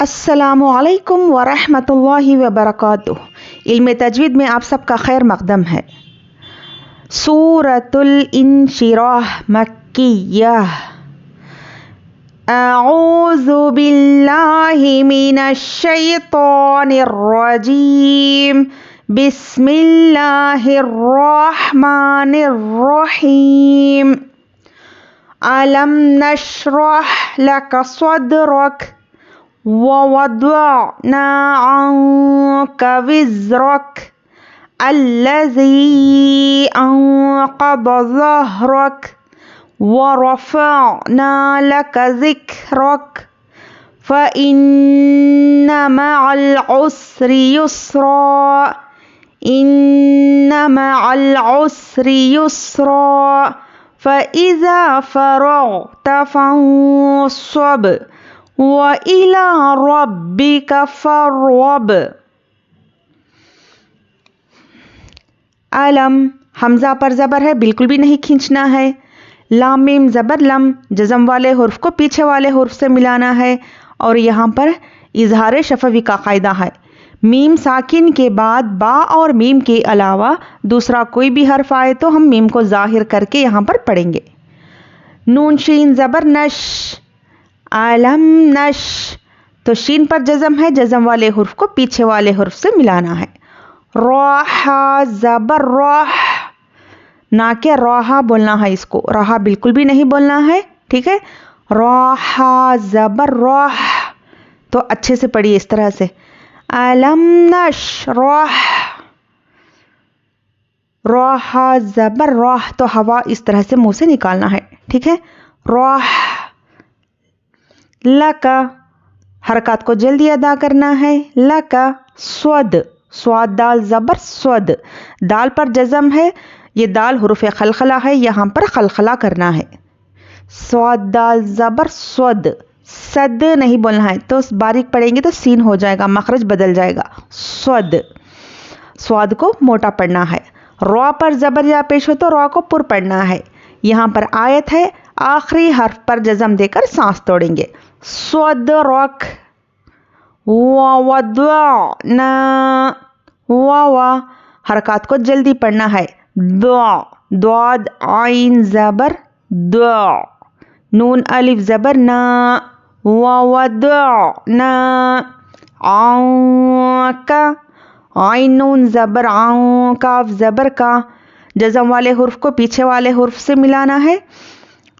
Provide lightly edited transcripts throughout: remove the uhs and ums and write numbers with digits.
अस्सलामु अलैकुम वरहमतुल्लाहि वबरकातुह। इल्म तजवीद में आप सबका खैर मक़दम है। सूरतुल इंशिराह मक्किय्यह। अऊज़ु बिल्लाहि मिनश शैतानिर रजीम। बिस्मिल्लाहिर रहमानिर रहीम। अलम नशरह लक सदरक ववदअना अन्क विज़रक अल्लज़ी अन्क़द ज़हरक वरफ़अना लक ज़िक्रक फ़इन्न मअल उसरि युस्रा इन्न मअल उसरि युस्रा फ़इज़ा फ़रग़्त फ़ंसब व इला रब्बिका फ़रग़ब। अलम हमज़ा पर ज़बर है, बिल्कुल भी नहीं खींचना है। लाम मीम ज़बर लम, जज़म वाले हुर्फ को पीछे वाले हुर्फ से मिलाना है। और यहाँ पर इज़हार शफ़वी का क़ायदा है। मीम साकिन के बाद बा और मीम के अलावा दूसरा कोई भी हर्फ आए तो हम मीम को ज़ाहिर करके यहाँ पर पढ़ेंगे। नून शीन ज़बर नश, अलम नश, तो शीन पर जज़म है, जज़म वाले हुर्फ को पीछे वाले हुर्फ से मिलाना है। रहा ज़बर रह, ना के राहा बोलना है, इसको राहा बिल्कुल भी नहीं बोलना है, ठीक है। रहा ज़बर रह, तो अच्छे से पढ़िए इस तरह से। अलम नशरह, रहा ज़बर रह, तो हवा इस तरह से मुंह से निकालना है, ठीक है। रह लका, हरकत को जल्दी अदा करना है। लका स्वद, स्वाद दाल ज़बर स्वद, दाल पर जज़म है, ये दाल हुरूफ खलखला है, यहाँ पर खलखला करना है। स्वाद दाल ज़बर स्वद, सद नहीं बोलना है, तो बारीक पढ़ेंगे तो सीन हो जाएगा, मखरज बदल जाएगा। स्वद, स्वाद को मोटा पढ़ना है। रॉ पर ज़बर या पेश हो तो रॉ को पुर पढ़ना है। यहाँ पर आयत है, आखिरी हर्फ पर जज़म देकर सांस तोड़ेंगे। स्वदरक ववदअना, वावा, हरकत को जल्दी पढ़ना है। द्वाद आइन ज़बर द्वा, नून अलिफ ज़बर ना, ववदअना आका, आइन नून ज़बर आं, काफ ज़बर का, जज़म वाले हुर्फ को पीछे वाले हुर्फ से मिलाना है।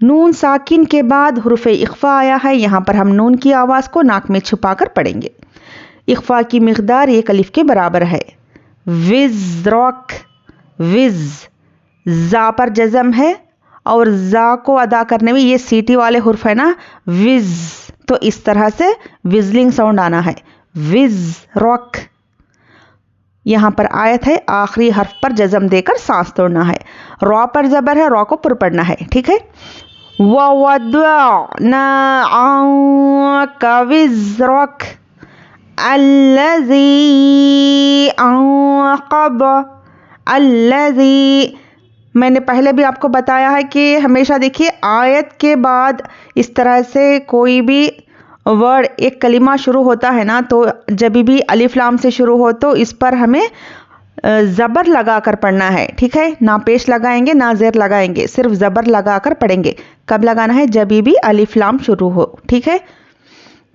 नून साकिन के बाद हुर्फ इख्फा आया है, यहाँ पर हम नून की आवाज़ को नाक में छुपाकर पढ़ेंगे। इख्फा की मिक़दार एक अलिफ के बराबर है। विज़रक, विज़, ज़ा पर जज़म है और ज़ा को अदा करने में ये सीटी वाले हुर्फ है ना, विज़, तो इस तरह से विज़लिंग साउंड आना है। विज़रक, यहाँ पर आयत है, आखिरी हर्फ पर जज़म देकर सांस तोड़ना है। रॉ पर ज़बर है, रॉ को पुर पढ़ना है, ठीक है। ववदअना अन्का विज़रक अल्लज़ी अन्क़द, अल्लज़ी, मैंने पहले भी आपको बताया है कि हमेशा देखिए आयत के बाद इस तरह से कोई भी वर्ड, एक कलिमा शुरू होता है ना, तो जब भी अलिफ लाम से शुरू हो तो इस पर हमें ज़बर लगा कर पढ़ना है, ठीक है। ना पेश लगाएंगे ना ज़ेर लगाएंगे, सिर्फ ज़बर लगा कर पढ़ेंगे। कब लगाना है? जब भी अलिफ लाम शुरू हो, ठीक है।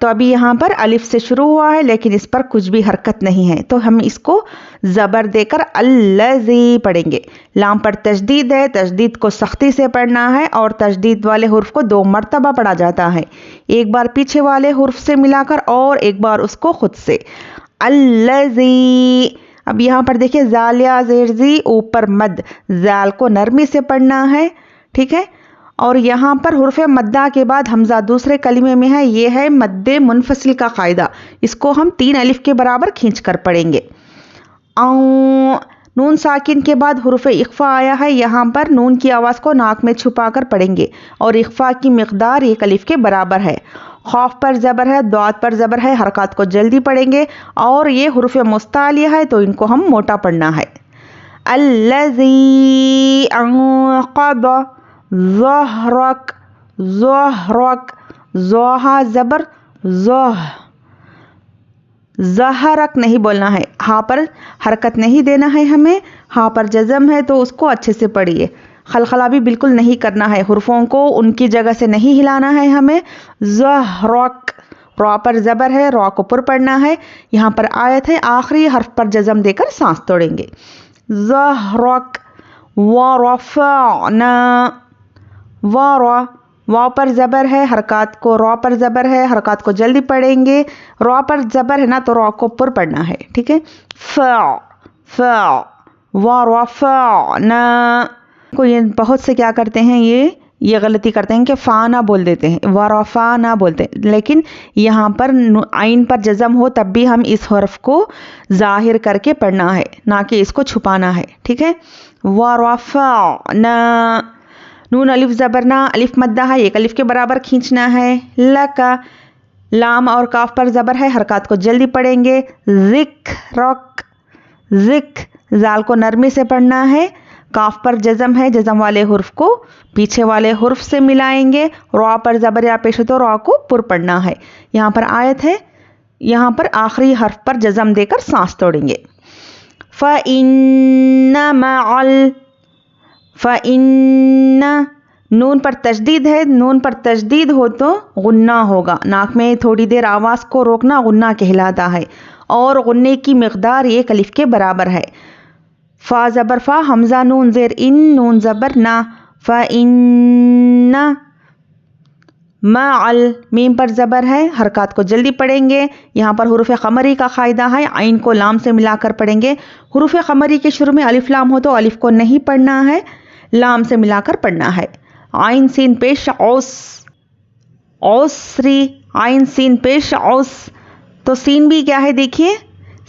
तो अभी यहाँ पर अलिफ से शुरू हुआ है लेकिन इस पर कुछ भी हरकत नहीं है, तो हम इसको ज़बर देकर अल्लज़ी पढ़ेंगे। लाम पर तशदीद है, तशदीद को सख्ती से पढ़ना है और तशदीद वाले हुर्फ को 2 मरतबा पढ़ा जाता है, एक बार पीछे वाले हुर्फ से मिलाकर और एक बार उसको खुद से। अल्लज़ी, अब यहाँ पर देखिए ज़ाल या ज़ेर ज़ी ऊपर मद, ज़ाल को नरमी से पढ़ना है, ठीक है। और यहाँ पर हुर्फ मद्दा के बाद हमज़ा दूसरे कलिमे में है, ये है मद्दे मुनफसिल का क़ायदा, इसको हम 3 अलिफ के बराबर खींच कर पढ़ेंगे। नून साकिन के बाद हुर्फ इख्फा आया है, यहाँ पर नून की आवाज़ को नाक में छुपा कर पढ़ेंगे और इख्फा की मिक़दार 1 अलिफ के बराबर है। खौफ पर ज़बर है, द्वात पर ज़बर है, हरकत को जल्दी पढ़ेंगे और ये हुर्फ मुस्तालिया है तो इनको हम मोटा पढ़ना है। अल्लज़ी अन्क़द ज़हरक, ज़हरक, ज़हा ज़बर ज़ह, ज़हरक नहीं बोलना है, हाँ पर हरकत नहीं देना है हमें, हाँ पर जज़म है तो उसको अच्छे से पढ़िए। खलखला भी बिल्कुल नहीं करना है, हुर्फों को उनकी जगह से नहीं हिलाना है हमें। ज़हरक, रॉ पर ज़बर है, रॉ को पुर पढ़ना है। यहाँ पर आयत है, आखिरी हर्फ पर जज़म देकर सांस तोड़ेंगे। ज़हरक वरफ़अना, वाव पर ज़बर है, हरकत को रॉ पर ज़बर है, हरकत को जल्दी पढ़ेंगे। रॉ पर ज़बर है ना तो रॉ को पुर पढ़ना है, ठीक है। फ वरफ़अना को ये बहुत से क्या करते हैं, ये गलती करते हैं कि फ़ा ना बोल देते हैं, वरफ़ा ना बोलते हैं, लेकिन यहाँ पर आइन पर जज़म हो तब भी हम इस हर्फ को ज़ाहिर करके पढ़ना है, ना कि इसको छुपाना है, ठीक है। वरफ़अना, नून अलिफ ज़बर ना, अलिफ मद्दा है, एक अलिफ के बराबर खींचना है। लका, लाम और काफ पर ज़बर है, हरकत को जल्दी पढ़ेंगे। ज़िक्रक, ज़िक, ज़ाल को नरमी से पढ़ना है। काफ पर जज़म है, जज़म वाले हुर्फ को पीछे वाले हुर्फ से मिलाएंगे। रॉ पर ज़बर या पेश तो रॉ को पुर पढ़ना है। यहाँ पर आयत है, यहाँ पर आखिरी हर्फ पर जज़म देकर सांस तोड़ेंगे। फ़इन्ना मअल, फ़इन्ना, नून पर तशदीद है, नून पर तशदीद हो तो गुन्ना होगा, नाक में थोड़ी देर आवाज़ को रोकना गुन्ना कहलाता है, और गुन्ने की मिक़दार एक अलिफ के बराबर है। फ़ा ज़बर फ़ा, हमज़ा नून ज़ेर इन, नून ज़बर ना, फ़इन्ना। मअल, मीम पर ज़बर है, हरकत को जल्दी पढ़ेंगे। यहाँ पर हुरूफ़ क़मरी का क़ायदा है, आइन को लाम से मिलाकर पढ़ेंगे। हुरूफ़ क़मरी के शुरू में अलिफ लाम हो तो अलिफ को नहीं पढ़ना है, लाम से मिलाकर पढ़ना है। आइन सीन पेश औस, औसरी, आइन सीन पेश औस, तो सीन भी क्या है देखिए,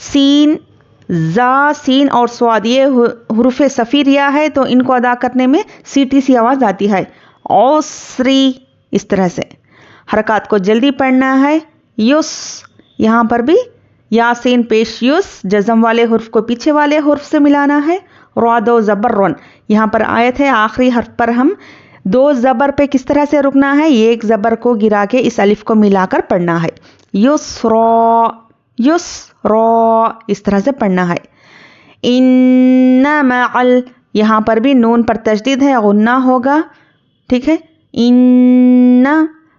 सीन, जा, सीन और स्वाद, ये हुरूफ़ सफ़ीरिया है तो इनको अदा करने में सीटी सी आवाज़ आती है। औसरी, इस तरह से हरकत को जल्दी पढ़ना है। युस, यहाँ पर भी यासीन पेश युस, जज़म वाले हुर्फ को पीछे वाले हुर्फ से मिलाना है। रौदो ज़बर रन, यहाँ पर आयत है, आखिरी हर्फ पर हम दो ज़बर पे किस तरह से रुकना है, एक ज़बर को गिरा के इस अलिफ को मिलाकर पढ़ना है। युसरा, युसरा, इस तरह से पढ़ना है। इन्ना मअल, यहाँ पर भी नून पर तशदीद है, गुन्ना होगा, ठीक है। इन्ना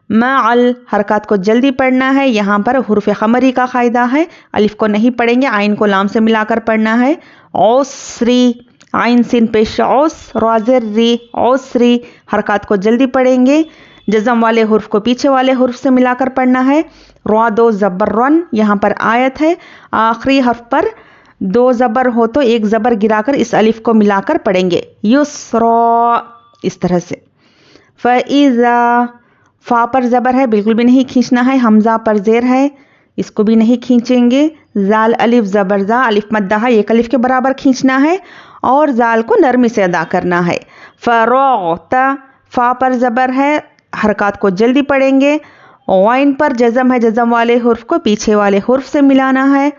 मअल, हरकत को जल्दी पढ़ना है। यहाँ पर हुरूफ़ क़मरी का क़ायदा है, अलिफ को नहीं पढ़ेंगे, आइन को लाम से मिलाकर पढ़ना है। औसरी, आइन सिन पेश औस, राज़री, औसरी, हरकत को जल्दी पढ़ेंगे। जज़म वाले हुर्फ को पीछे वाले हुर्फ से मिलाकर पढ़ना है। रौदो ज़बर रन, यहाँ पर आयत है, आखिरी हर्फ पर दो ज़बर हो तो एक ज़बर गिराकर इस अलिफ को मिलाकर पढ़ेंगे। युसरा, इस तरह से। फ़इज़ा, फ़ा पर ज़बर है, बिल्कुल भी नहीं खींचना है। हमज़ा पर ज़ेर है, इसको भी नहीं खींचेंगे। ज़ाल अलिफ ज़बर ज़ा, अलिफ मद्दा है, एक अलिफ के बराबर खींचना है और ज़ाल को नरमी से अदा करना है। फ़रौता, फ़ा पर ज़बर है, हरकत को जल्दी पढ़ेंगे। गैन पर जज़म है, जज़म वाले हुर्फ को पीछे वाले हुर्फ से मिलाना है,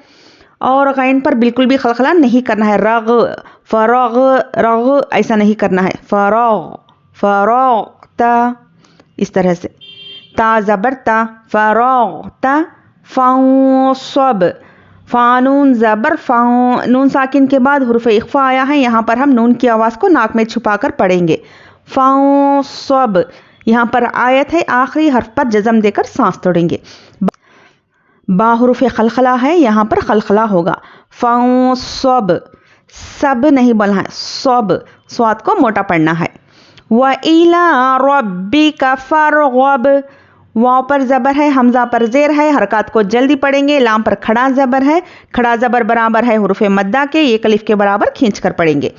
और गैन पर बिल्कुल भी खलखला नहीं करना है। रग, फ़रग, रग, ऐसा नहीं करना है। फ़रग, फ़रौता, इस तरह से। ता ज़बर ता, फ़रौता। फ़ौसब, फ़ानून ज़बर फ़ाउ, नून साकिन के बाद हुरूफ़ इख्फ़ा आया है, यहाँ पर हम नून की आवाज़ को नाक में छुपाकर पढ़ेंगे। फ़ौसब, यहाँ पर आयत है, आखिरी हर्फ पर जज़म देकर सांस तोड़ेंगे। बा हुरूफ़ खलखला है, यहाँ पर खलखला होगा। फ़ौसब, सब नहीं बोलना है, सब, स्वाद को मोटा पढ़ना है। व इला रब्बिका फ़रग़ब, वाव पर ज़बर है, हमज़ा पर ज़ेर है, हरकत को जल्दी पढ़ेंगे। लाम पर खड़ा ज़बर है, खड़ा ज़बर बराबर है हुरूफ़ मद्दा के, एक अलिफ के बराबर खींच कर पढ़ेंगे।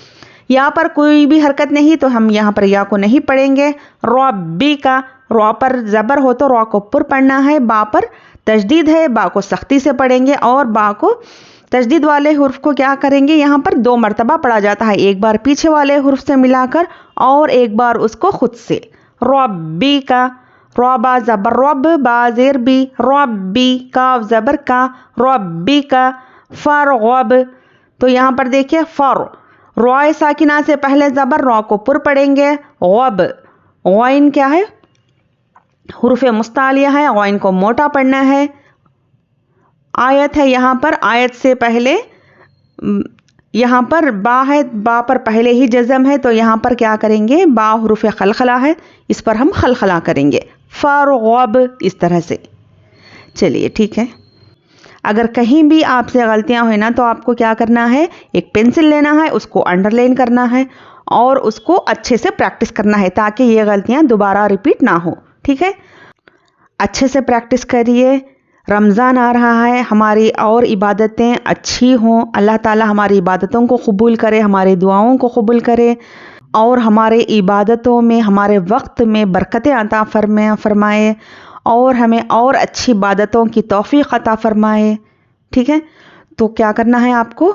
यहाँ पर कोई भी हरकत नहीं तो हम यहाँ पर या को नहीं पढ़ेंगे। रब्बिका, रॉ पर ज़बर हो तो रॉ को पुर पढ़ना है। बा पर तशदीद है, बा को सख्ती से पढ़ेंगे, और बा को तशदीद वाले हुर्फ को क्या करेंगे, यहाँ पर दो मरतबा पढ़ा जाता है, एक बार पीछे वाले हुर्फ से मिलाकर और एक बार उसको खुद से। रब्बिका, रौबा ज़बर रब, बा ज़ेर बी, रब्बी, काफ ज़बर का, रब्बिका। फ़रग़ब, तो यहाँ पर देखिए फ़र, रॉय साकिना से पहले ज़बर, रॉ को पुर पढ़ेंगे। गब, गैन क्या है, हुरूफ़ मुस्तालिया है, गैन को मोटा पढ़ना है। آیت ہے یہاں پر، آیت سے پہلے یہاں پر با ہے، با پر پہلے ہی جزم ہے، تو یہاں پر کیا کریں گے؟ با حروف خلخلا ہے، اس پر ہم خلخلا کریں گے، فرغب، اس طرح سے۔ چلیے ٹھیک ہے۔ اگر کہیں بھی آپ سے غلطیاں ہوئیں نا تو آپ کو کیا کرنا ہے؟ ایک پینسل لینا ہے، اس کو انڈر لائن کرنا ہے اور اس کو اچھے سے پریکٹس کرنا ہے تاکہ یہ غلطیاں دوبارہ ریپیٹ نہ ہو، ٹھیک ہے؟ اچھے سے پریکٹس کریے۔ رمضان آ رہا ہے، ہماری اور عبادتیں اچھی ہوں، اللہ تعالی ہماری عبادتوں کو قبول کرے، ہماری دعاؤں کو قبول کرے اور ہمارے عبادتوں میں، ہمارے وقت میں برکتیں عطا فرمائے اور ہمیں اور اچھی عبادتوں کی توفیق عطا فرمائے، ٹھیک ہے؟ تو کیا کرنا ہے آپ کو؟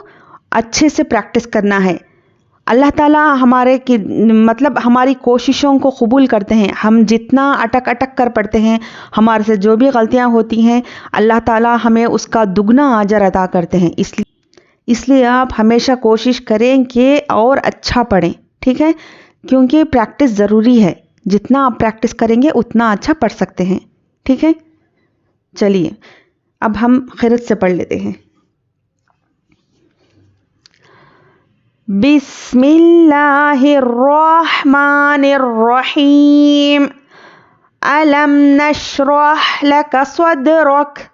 اچھے سے پریکٹس کرنا ہے۔ اللہ تعالیٰ ہماری کوششوں کو قبول کرتے ہیں۔ ہم جتنا اٹک کر پڑھتے ہیں، ہمارے سے جو بھی غلطیاں ہوتی ہیں، اللہ تعالیٰ ہمیں اس کا دگنا اجر عطا کرتے ہیں۔ اس لیے آپ ہمیشہ کوشش کریں کہ اور اچھا پڑھیں، ٹھیک ہے؟ کیونکہ پریکٹس ضروری ہے، جتنا آپ پریکٹس کریں گے اتنا اچھا پڑھ سکتے ہیں، ٹھیک ہے؟ چلیے اب ہم قرأت سے پڑھ لیتے ہیں۔ بسم اللہ الرحمن الرحیم ألم نشرح لك صدرك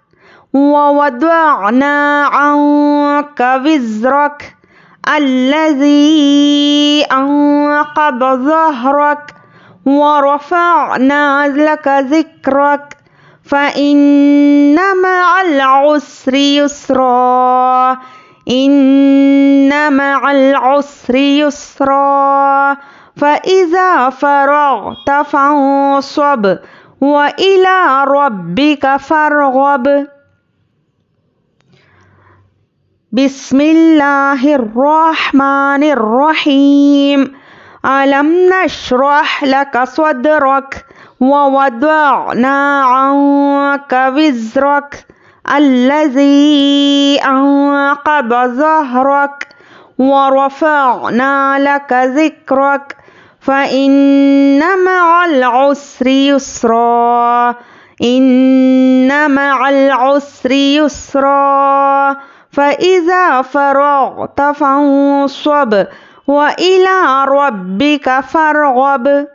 ووضعنا عنك وزرك الذي أنقض ظهرك ورفعنا لك ذكرك فإن مع العسر يسرا إن مع العسر يسرا فإذا فرغت فانصب وإلى ربك فارغب بسم اللہ الرحمن الرحیم ألم نشرح لك صدرك ووضعنا عنك وزرك الذي أنقض ظهرك ورفعنا لك ذكرك فإن مع العسر يسرا إن مع العسر يسرا فإذا فرغت فانصب وإلى ربك فارغب